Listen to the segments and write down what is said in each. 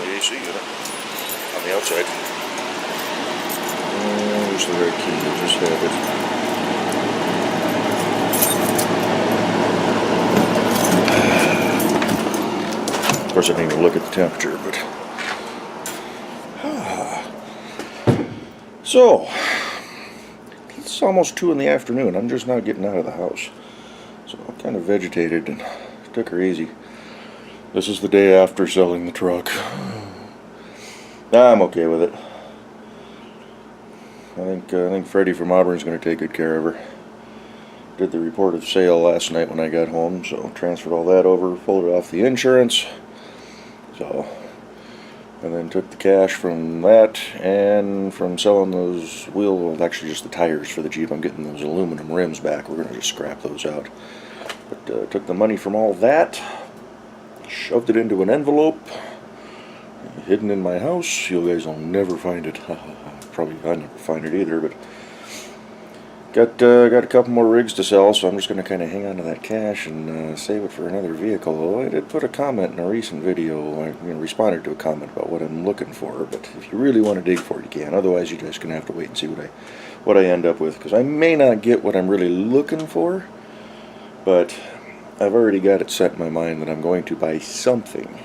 the AC unit on the outside. There's the red key, I just have it. Of course, I didn't even look at the temperature, but... So, it's almost 2 in the afternoon. I'm just not getting out of the house. So I kind of vegetated and took her easy. This is the day after selling the truck. I'm okay with it. I think Freddie from Auburn's going to take good care of her. Did the report of sale last night when I got home, so transferred all that over, pulled it off the insurance. So, and then took the cash from that and from selling those actually just the tires for the Jeep. I'm getting those aluminum rims back. We're going to just scrap those out. But took the money from all that, shoved it into an envelope, hidden in my house. You guys will never find it. Probably I'll never find it either, but got a couple more rigs to sell, so I'm just going to kind of hang on to that cash and save it for another vehicle. Though I did put a comment in a recent video. I responded to a comment about what I'm looking for, but if you really want to dig for it, you can. Otherwise, you guys are going to have to wait and see what I end up with, because I may not get what I'm really looking for, but I've already got it set in my mind that I'm going to buy something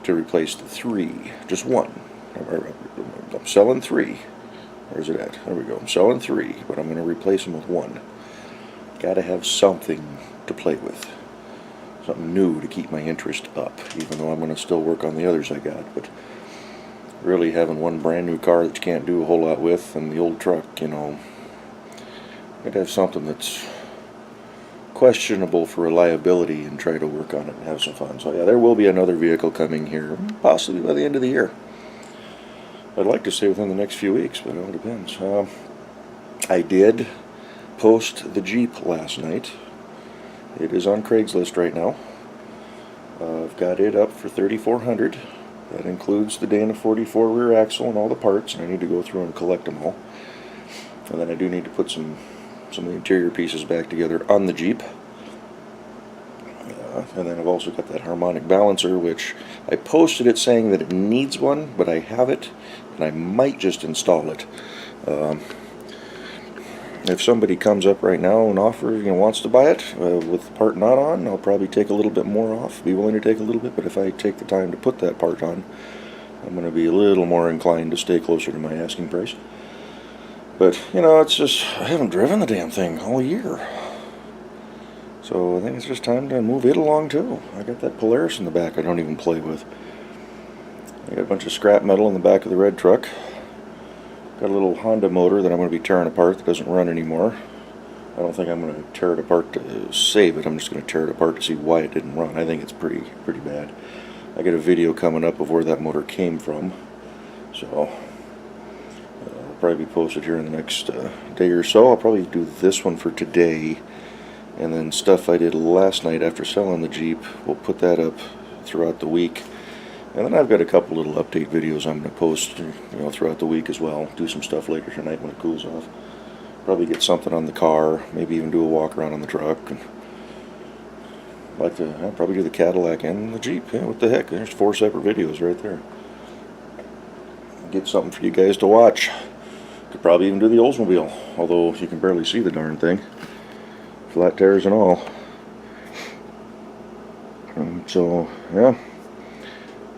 to replace the 3. Just one. I'm selling 3. Where's it at? There we go. I'm selling 3, but I'm going to replace them with 1. Got to have something to play with. Something new to keep my interest up, even though I'm going to still work on the others I got. But really having one brand new car that you can't do a whole lot with, and the old truck, you know, I'd have something that's questionable for reliability and try to work on it and have some fun. So yeah, there will be another vehicle coming here, possibly by the end of the year. I'd like to say within the next few weeks, but it all depends. I did post the Jeep last night. It is on Craigslist right now. I've got it up for $3,400. That includes the Dana 44 rear axle and all the parts, and I need to go through and collect them all. And then I do need to put some of the interior pieces back together on the Jeep. And then I've also got that harmonic balancer, which I posted it saying that it needs one, but I have it, and I might just install it. If somebody comes up right now and wants to buy it with the part not on, I'll probably take a little bit more off, be willing to take a little bit, but if I take the time to put that part on, I'm going to be a little more inclined to stay closer to my asking price. But, you know, it's just, I haven't driven the damn thing all year. So I think it's just time to move it along too. I got that Polaris in the back I don't even play with. I got a bunch of scrap metal in the back of the red truck. Got a little Honda motor that I'm going to be tearing apart that doesn't run anymore. I don't think I'm going to tear it apart to save it. I'm just going to tear it apart to see why it didn't run. I think it's pretty bad. I got a video coming up of where that motor came from. So it'll probably be posted here in the next day or so. I'll probably do this one for today. And then stuff I did last night after selling the Jeep, we'll put that up throughout the week. And then I've got a couple little update videos I'm going to post, throughout the week as well. Do some stuff later tonight when it cools off. Probably get something on the car, maybe even do a walk around on the truck. And I'll probably do the Cadillac and the Jeep. Yeah, what the heck? There's 4 separate videos right there. Get something for you guys to watch. Could probably even do the Oldsmobile, although you can barely see the darn thing. Flat tires and all. So, yeah.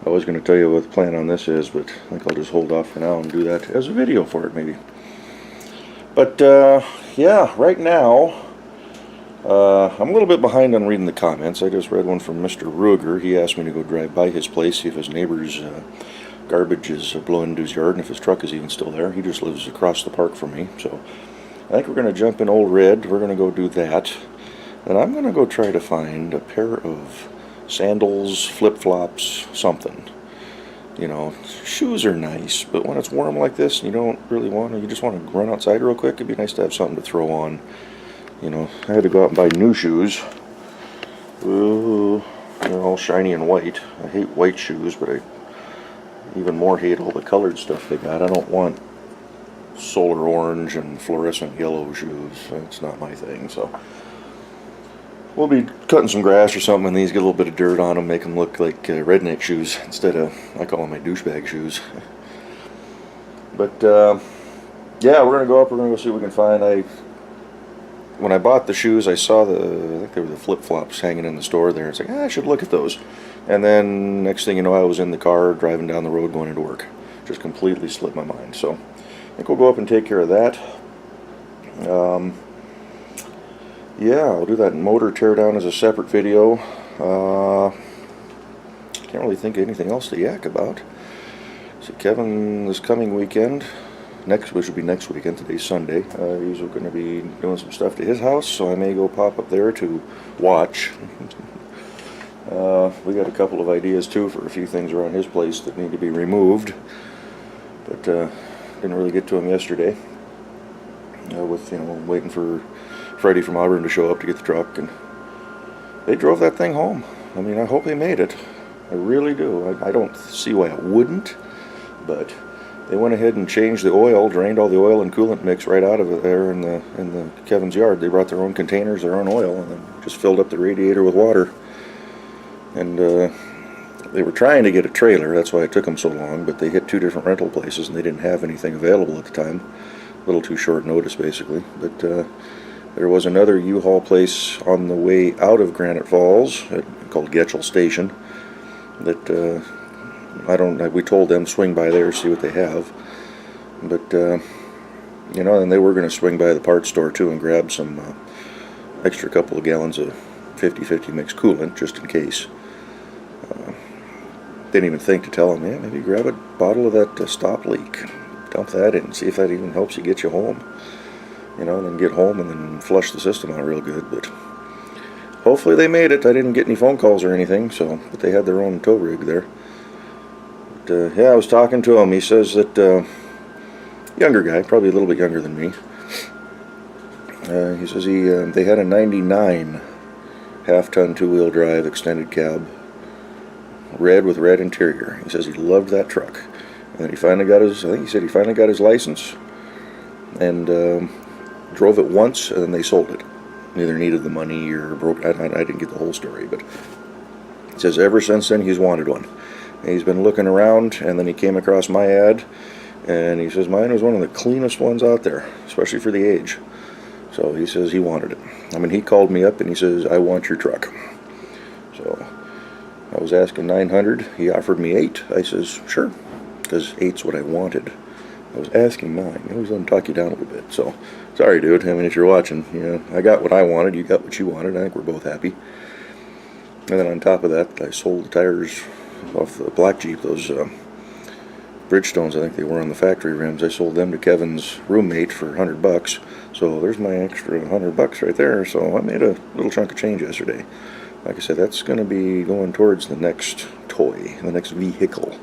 I was going to tell you what the plan on this is, but I think I'll just hold off for now and do that as a video for it, maybe. But, yeah, right now, I'm a little bit behind on reading the comments. I just read one from Mr. Ruger. He asked me to go drive by his place, see if his neighbor's garbage is blowing into his yard, and if his truck is even still there. He just lives across the park from me, so I think we're going to jump in Old Red. We're going to go do that. And I'm going to go try to find a pair of sandals, flip-flops, something. You know, shoes are nice, but when it's warm like this and you don't really want to, you just want to run outside real quick, it'd be nice to have something to throw on. You know, I had to go out and buy new shoes. Ooh, they're all shiny and white. I hate white shoes, but I even more hate all the colored stuff they got. I don't want solar orange and fluorescent yellow shoes. That's not my thing, so we'll be cutting some grass or something, and these get a little bit of dirt on them, make them look like redneck shoes instead of, I call them my douchebag shoes. But yeah, we're gonna go up. We're gonna go see what we can find. When I bought the shoes, I saw I think they were the flip-flops hanging in the store there. It's like, I should look at those. And then next thing you know, I was in the car driving down the road going into work. Just completely slipped my mind. So I think we'll go up and take care of that. Yeah, I'll do that motor teardown as a separate video. Can't really think of anything else to yak about. So Kevin, this coming weekend, which will be next weekend, today's Sunday, he's going to be doing some stuff to his house, so I may go pop up there to watch. We got a couple of ideas too for a few things around his place that need to be removed, but didn't really get to them yesterday. With waiting for Freddie from Auburn to show up to get the truck, and they drove that thing home. I mean, I hope they made it. I really do. I don't see why it wouldn't, but they went ahead and changed the oil, drained all the oil and coolant mix right out of it there in the Kevin's yard. They brought their own containers, their own oil, and then just filled up the radiator with water. And they were trying to get a trailer. That's why it took them so long. But they hit 2 different rental places, and they didn't have anything available at the time. A little too short notice, basically. But there was another U-Haul place on the way out of Granite Falls called Getchell Station. That we told them swing by there, see what they have. But and they were going to swing by the parts store too and grab some extra couple of gallons of 50-50 mixed coolant just in case. Didn't even think to tell them, yeah, maybe grab a bottle of that stop leak, dump that in, see if that even helps you get you home. And then get home and then flush the system out real good. But hopefully they made it. I didn't get any phone calls or anything, but they had their own tow rig there. But yeah, I was talking to him. He says that younger guy, probably a little bit younger than me. He says they had a '99 half-ton 2-wheel drive extended cab, red with red interior. He says he loved that truck. And then he finally got his, I think he said he finally got his license and drove it once, and then they sold it. Neither needed the money or broke. I didn't get the whole story, but he says ever since then he's wanted one. And he's been looking around, and then he came across my ad, and he says mine was one of the cleanest ones out there, especially for the age. So he says he wanted it. I mean, he called me up and he says, I want your truck. So I was asking $900. He offered me $8. I says, sure, because $8's what I wanted. I was asking $9. You always let him talk you down a little bit. So sorry, dude. I mean, if you're watching, I got what I wanted. You got what you wanted. I think we're both happy. And then on top of that, I sold the tires off the black Jeep, those Bridgestones, I think they were on the factory rims. I sold them to Kevin's roommate for $100. So there's my extra $100 right there. So I made a little chunk of change yesterday. Like I said, that's going to be going towards the next toy, the next vehicle.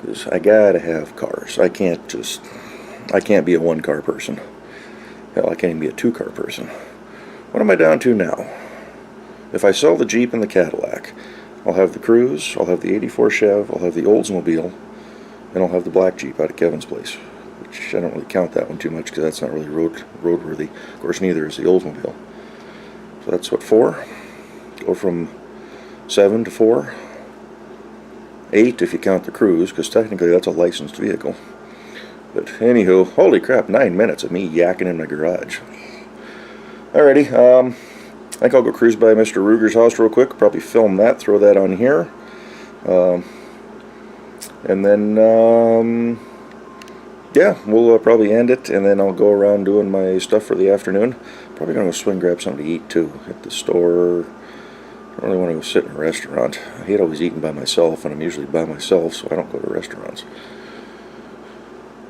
Because I gotta have cars. I can't be a 1-car person. Hell, I can't even be a 2-car person. What am I down to now? If I sell the Jeep and the Cadillac, I'll have the Cruise, I'll have the '84 Chev, I'll have the Oldsmobile, and I'll have the black Jeep out of Kevin's place. Which I don't really count that one too much because that's not really roadworthy. Of course, neither is the Oldsmobile. So that's what, 4? Go from 7 to 4. 8 if you count the Cruise, because technically that's a licensed vehicle. But anywho, holy crap, 9 minutes of me yakking in my garage. Alrighty, I think I'll go cruise by TheMrRuger's house real quick, probably film that, throw that on here. And then, yeah, we'll probably end it, and then I'll go around doing my stuff for the afternoon. Probably going to go swing grab something to eat too, at the store. I don't really want to go sit in a restaurant. I hate always eating by myself, and I'm usually by myself, so I don't go to restaurants.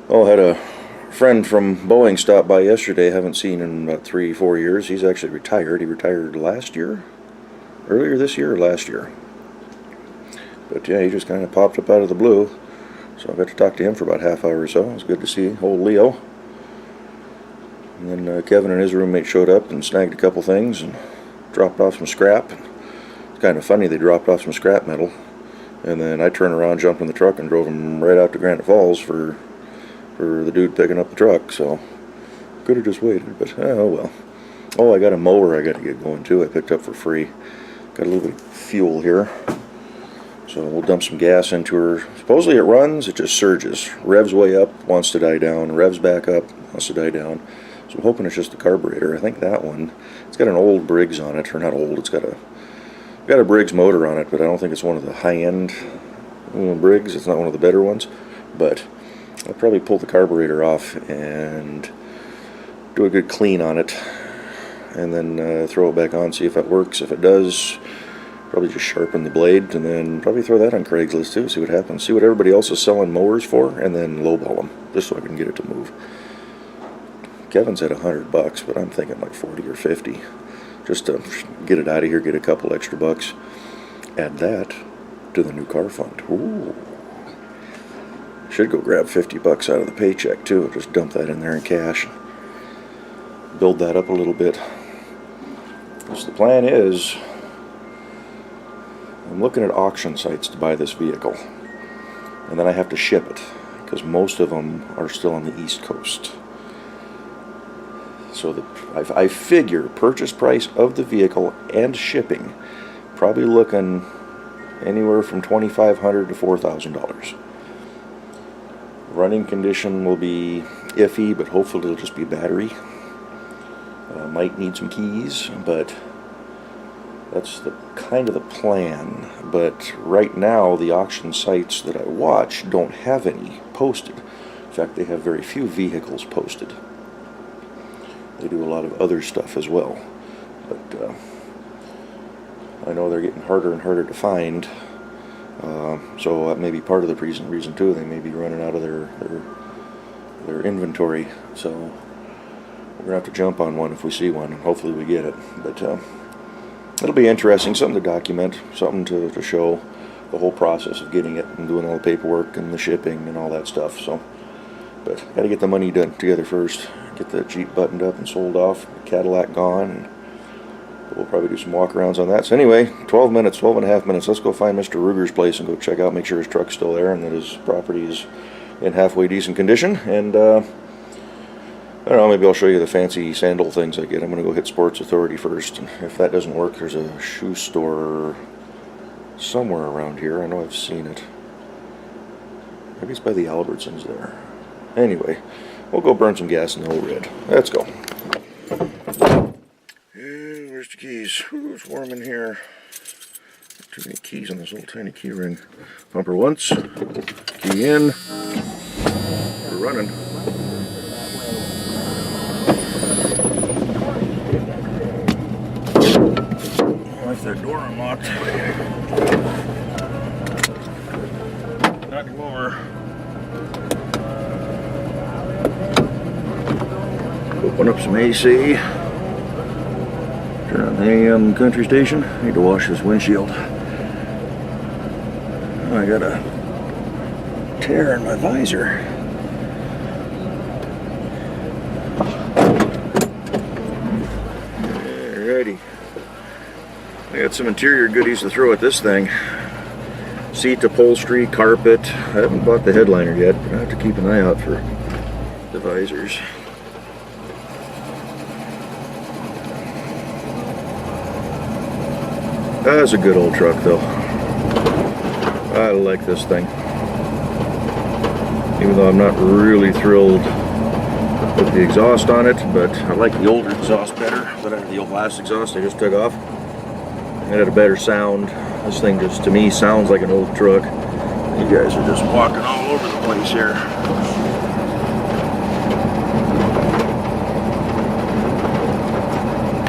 Oh, I had a friend from Boeing stop by yesterday. Haven't seen in about 3-4 years. He's actually retired. He retired last year? Earlier this year or last year? But yeah, he just kind of popped up out of the blue. So I got to talk to him for about half hour or so. It was good to see old Leo. And then Kevin and his roommate showed up and snagged a couple things and dropped off some scrap. It's kind of funny, they dropped off some scrap metal. And then I turned around, jumped in the truck, and drove him right out to Granite Falls for the dude picking up the truck. So could have just waited, but oh well. Oh, I got a mower I got to get going too. I picked up for free. Got a little bit of fuel here. So we'll dump some gas into her. Supposedly it runs, it just surges. Revs way up, wants to die down. Revs back up, wants to die down. So I'm hoping it's just the carburetor. I think that one, it's got an old Briggs on it, or not old, it's got a Briggs motor on it, but I don't think it's one of the high-end Briggs. It's not one of the better ones. But I'll probably pull the carburetor off and do a good clean on it, and then throw it back on, see if it works. If it does, probably just sharpen the blade, and then probably throw that on Craigslist too, see what happens. See what everybody else is selling mowers for, and then lowball them, just so I can get it to move. Kevin said $100, but I'm thinking like 40 or 50, just to get it out of here, get a couple extra bucks. Add that to the new car fund. Ooh. Should go grab 50 bucks out of the paycheck too, just dump that in there in cash. Build that up a little bit. So the plan is, I'm looking at auction sites to buy this vehicle, and then I have to ship it because most of them are still on the East Coast. So I figure purchase price of the vehicle and shipping, probably looking anywhere from $2,500 to $4,000. Running condition will be iffy, but hopefully it'll just be battery. Might need some keys, but that's the kind of the plan. But right now the auction sites that I watch don't have any posted. In fact, they have very few vehicles posted. They do a lot of other stuff as well, but I know they're getting harder and harder to find. So that may be part of the reason too. They may be running out of their inventory. So we're gonna have to jump on one if we see one, and hopefully we get it. But it'll be interesting, something to document, something to show the whole process of getting it and doing all the paperwork and the shipping and all that stuff. So, but got to get the money done together first. Get the Jeep buttoned up and sold off, the Cadillac gone, and we'll probably do some walk-arounds on that. So anyway, 12 minutes, 12 and a half minutes. Let's go find Mr. Ruger's place and go check out, make sure his truck's still there and that his property is in halfway decent condition. And I don't know, maybe I'll show you the fancy sandal things I get. I'm going to go hit Sports Authority first, and if that doesn't work, there's a shoe store somewhere around here. I know I've seen it. Maybe it's by the Albertsons there. Anyway, we'll go burn some gas in the old red. Let's go. And where's the keys? Ooh, it's warm in here. Too many keys on this little tiny key ring. Bumper once, key in, we're running. Left that door unlocked. Knock him over. Open up some AC. Turn on the AM country station. Need to wash this windshield. I got a tear in my visor. Alrighty. I got some interior goodies to throw at this thing. Seat upholstery, carpet. I haven't bought the headliner yet, but I have to keep an eye out for the visors. That's a good old truck though. I like this thing. Even though I'm not really thrilled with the exhaust on it, but I like the older exhaust better. But the old last exhaust I just took off, it had a better sound. This thing just, to me, sounds like an old truck. You guys are just walking all over the place here.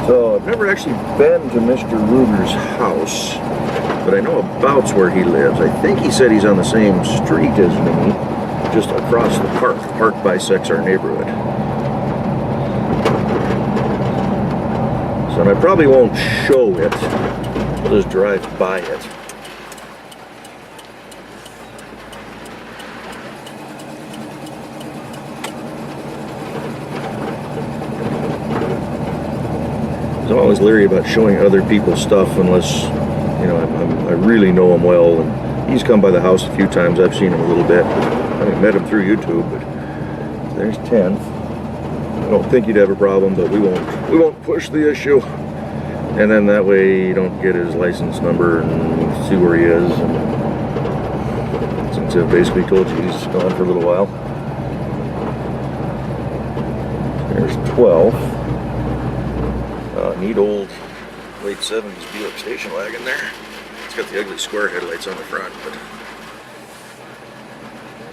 So I've never actually been to Mr. Ruger's house, but I know about where he lives. I think he said he's on the same street as me, just across the park. The park bisects our neighborhood. So, and I probably won't show it. I'll just drive by it. I'm always leery about showing other people's stuff unless, you know, I really know him well. And he's come by the house a few times. I've seen him a little bit. I haven't met him through YouTube, but there's 10th. I don't think he'd have a problem, but we won't push the issue. And then that way you don't get his license number and see where he is. And since I've basically told you he's gone for a little while. There's 12. Neat old late 70s Buick station wagon there. It's got the ugly square headlights on the front, but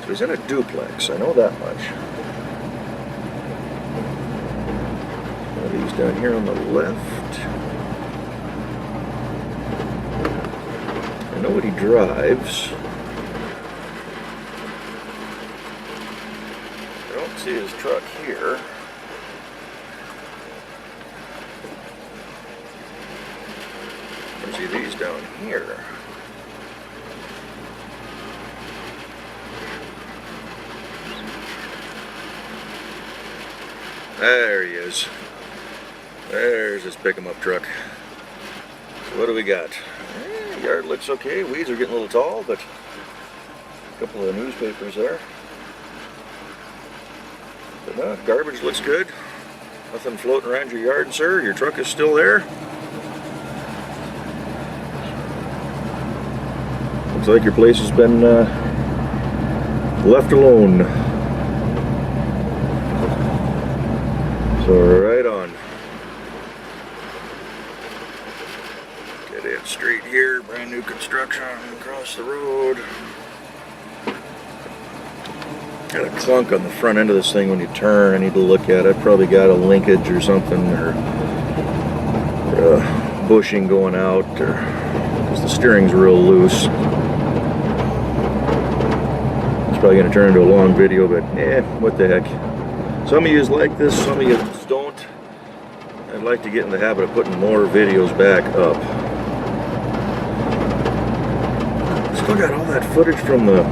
so he's in a duplex, I know that much. One of these down here on the left. I know what he drives. I don't see his truck here. I see these down here. There he is. There's his pick-em-up truck. So what do we got? Yard looks okay. Weeds are getting a little tall, but a couple of newspapers there. But no, garbage looks good. Nothing floating around your yard, sir. Your truck is still there. Looks like your place has been left alone. So right on. Get in straight here, brand new construction across the road. Got a clunk on the front end of this thing when you turn. I need to look at it. Probably got a linkage or something, or bushing going out, or because the steering's real loose. Probably going to turn into a long video, but what the heck. Some of you like this, some of you don't. I'd like to get in the habit of putting more videos back up. Still got all that footage from the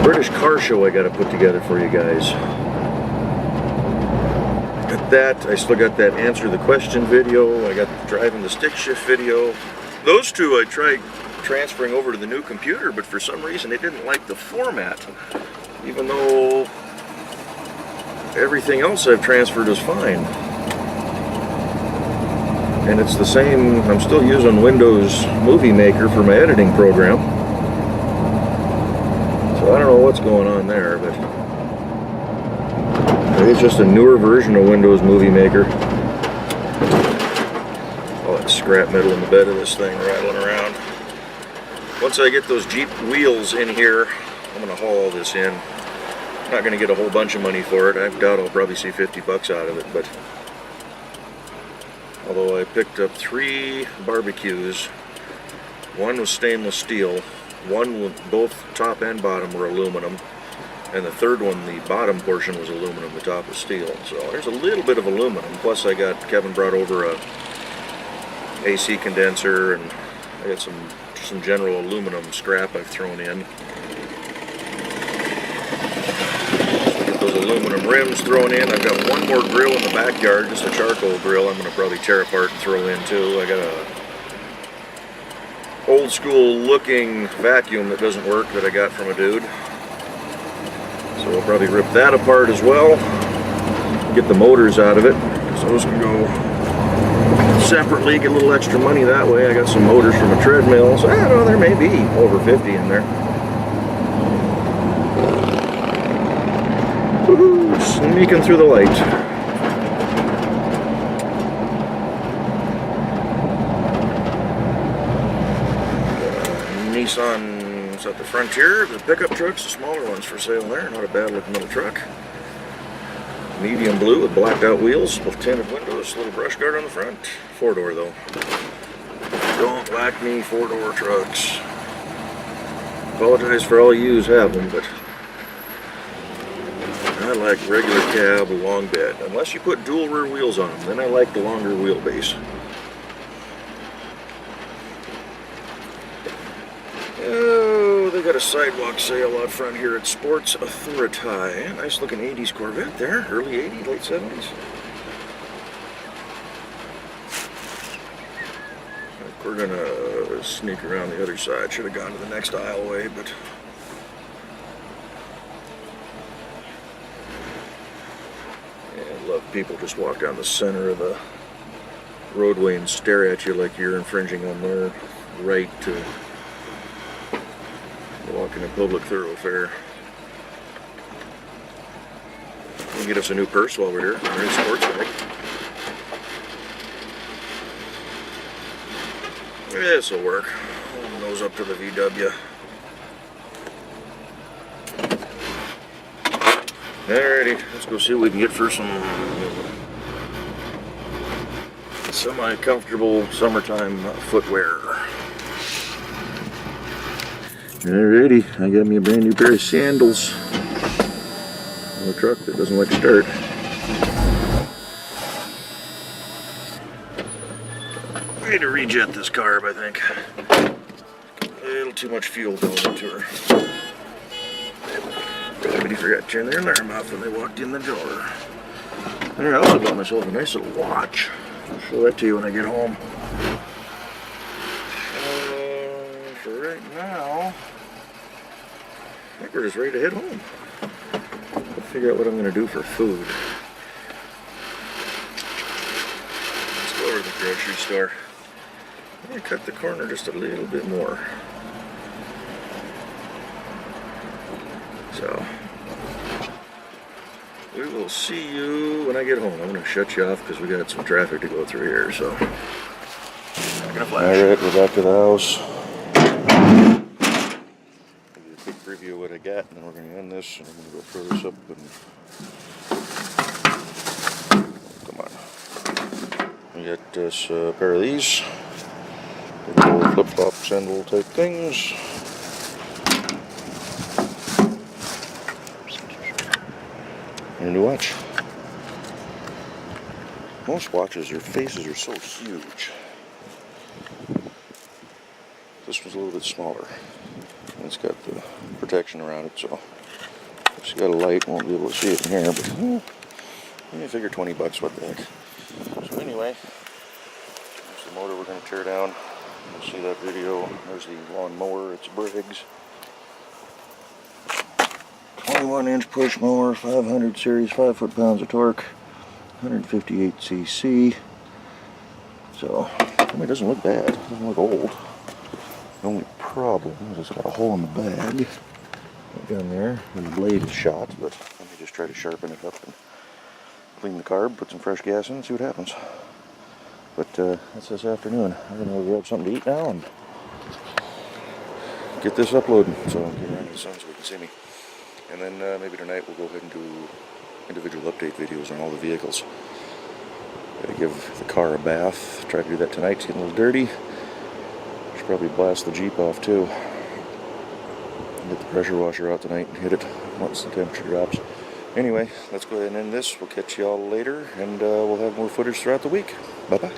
British car show I got to put together for you guys. Got that. I still got that answer the question video. I got the driving the stick shift video. Those two I tried transferring over to the new computer, but for some reason it didn't like the format, even though everything else I've transferred is fine. And it's the same. I'm still using Windows Movie Maker for my editing program, so I don't know what's going on there, but maybe it's just a newer version of Windows Movie Maker. All that scrap metal in the bed of this thing rattling around. Once I get those Jeep wheels in here, I'm going to haul all this in. I'm not going to get a whole bunch of money for it. I doubt I'll probably see 50 bucks out of it, but although I picked up 3 barbecues, one was stainless steel, one with both top and bottom were aluminum, and the third one, the bottom portion was aluminum, the top was steel. So there's a little bit of aluminum, plus I got, Kevin brought over a AC condenser, and I got some general aluminum scrap I've thrown in. So get those aluminum rims thrown in. I've got one more grill in the backyard, just a charcoal grill I'm going to probably tear apart and throw in too. I got a old school looking vacuum that doesn't work that I got from a dude. So we'll probably rip that apart as well. Get the motors out of it. So those can go separately, get a little extra money that way. I got some motors from a treadmill, so I don't know, there may be over 50 in there. Woohoo! Sneaking through the light. Nissan's at the Frontier, the pickup trucks, the smaller ones for sale there. Not a bad looking little truck. Medium blue with blacked out wheels with tinted windows, little brush guard on the front. 4-door though. Don't like me 4-door trucks. Apologize for all you have them, but I like regular cab, long bed. Unless you put dual rear wheels on them, then I like the longer wheelbase. Oh, they got a sidewalk sale out front here at Sports Authority. Nice looking 80s Corvette there, early 80s, late 70s. We're gonna sneak around the other side. Should have gone to the next aisleway, but people just walk down the center of the roadway and stare at you like you're infringing on their right to walk in a public thoroughfare. We'll get us a new purse while we're here. We're in sports bag. This'll work. Nose up to the VW. Alrighty, let's go see what we can get for some semi-comfortable summertime footwear. Alrighty, I got me a brand new pair of sandals on the truck that doesn't like to start. I need to rejet this carb, I think. A little too much fuel going into her. Somebody forgot to turn their alarm off when they walked in the door. I also got myself a nice little watch. I'll show that to you when I get home. For right now, I think we're just ready to head home. I'll figure out what I'm going to do for food. Let's go over to the grocery store. I'm going to cut the corner just a little bit more. So, we will see you when I get home. I'm going to shut you off because we got some traffic to go through here, so. Not gonna flash. Alright, we're back to the house. Give you a quick preview of what I got, and then we're going to end this, and I'm going to go throw this up and. Come on. We got this pair of these. Little flip-flop sandal type things. And a new watch. Most watches, their faces are so huge. This one's a little bit smaller. And it's got the protection around it, so if it's got a light, won't be able to see it in here, but I figure 20 bucks, what the heck. So anyway, there's the motor we're going to tear down. You'll see that video. There's the lawn mower, it's Briggs. 21-inch push mower, 500 series, 5 foot-pounds of torque, 158 cc. So, I mean, it doesn't look bad. It doesn't look old. The only problem is it's got a hole in the bag right down there, and the blade is shot. But let me just try to sharpen it up and clean the carb, put some fresh gas in, and see what happens. But that's this afternoon. I'm gonna go grab something to eat now and get this uploading. So I'll get around to the sun so we can see me. And then maybe tonight we'll go ahead and do individual update videos on all the vehicles. Gotta give the car a bath. Try to do that tonight. It's getting a little dirty. Should probably blast the Jeep off too. Get the pressure washer out tonight and hit it once the temperature drops. Anyway, let's go ahead and end this. We'll catch y'all later, and we'll have more footage throughout the week. Bye-bye.